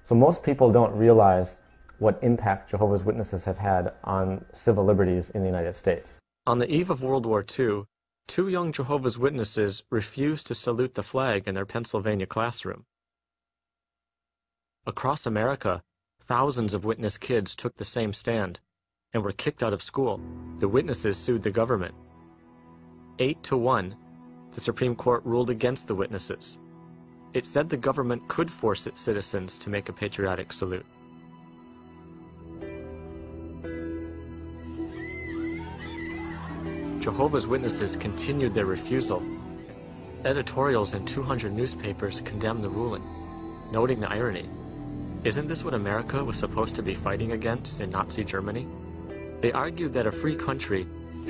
So most people don't realize what impact Jehovah's Witnesses have had on civil liberties in the United States. On the eve of World War II, 2 young Jehovah's Witnesses refused to salute the flag in their Pennsylvania classroom. Across America, thousands of witness kids took the same stand and were kicked out of school. The witnesses sued the government. 8-1, the Supreme Court ruled against the witnesses. It said the government could force its citizens to make a patriotic salute. Jehovah's Witnesses continued their refusal. Editorials in 200 newspapers condemned the ruling, noting the irony. Isn't this what America was supposed to be fighting against in Nazi Germany? They argued that a free country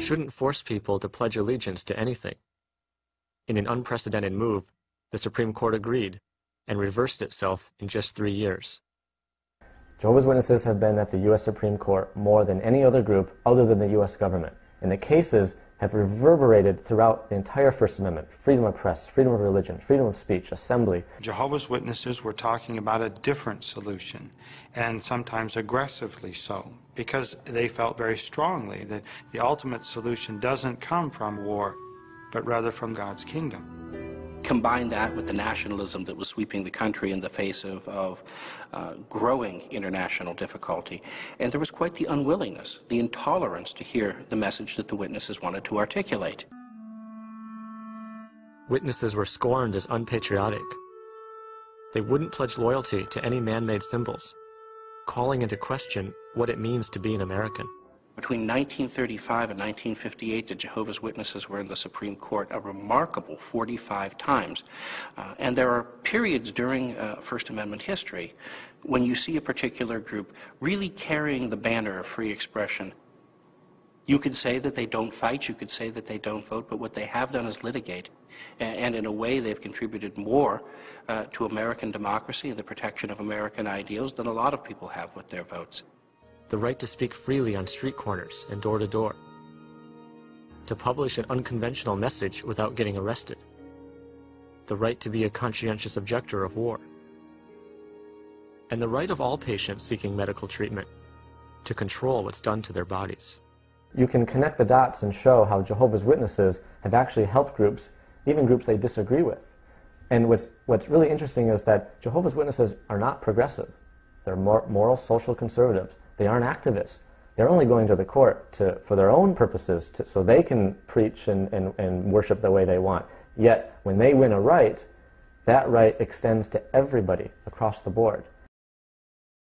shouldn't force people to pledge allegiance to anything. In an unprecedented move, the Supreme Court agreed and reversed itself in just 3 years. Jehovah's Witnesses have been at the U.S. Supreme Court more than any other group other than the U.S. government, and the cases have reverberated throughout the entire First Amendment: freedom of press, freedom of religion, freedom of speech, assembly. Jehovah's Witnesses were talking about a different solution, and sometimes aggressively so, because they felt very strongly that the ultimate solution doesn't come from war, but rather from God's kingdom. Combine that with the nationalism that was sweeping the country in the face of growing international difficulty. And there was quite the unwillingness, the intolerance to hear the message that the witnesses wanted to articulate. Witnesses were scorned as unpatriotic. They wouldn't pledge loyalty to any man-made symbols, calling into question what it means to be an American. Between 1935 and 1958, the Jehovah's Witnesses were in the Supreme Court a remarkable 45 times. And there are periods during First Amendment history when you see a particular group really carrying the banner of free expression. You could say that they don't fight, you could say that they don't vote, but what they have done is litigate. And in a way, they've contributed more to American democracy and the protection of American ideals than a lot of people have with their votes. The right to speak freely on street corners and door to door, to publish an unconventional message without getting arrested, the right to be a conscientious objector of war, and the right of all patients seeking medical treatment to control what's done to their bodies. You can connect the dots and show how Jehovah's Witnesses have actually helped groups, even groups they disagree with. And what's really interesting is that Jehovah's Witnesses are not progressive. They're moral social conservatives. They aren't activists. They're only going to the court for their own purposes, so they can preach and worship the way they want. Yet, when they win a right, that right extends to everybody across the board.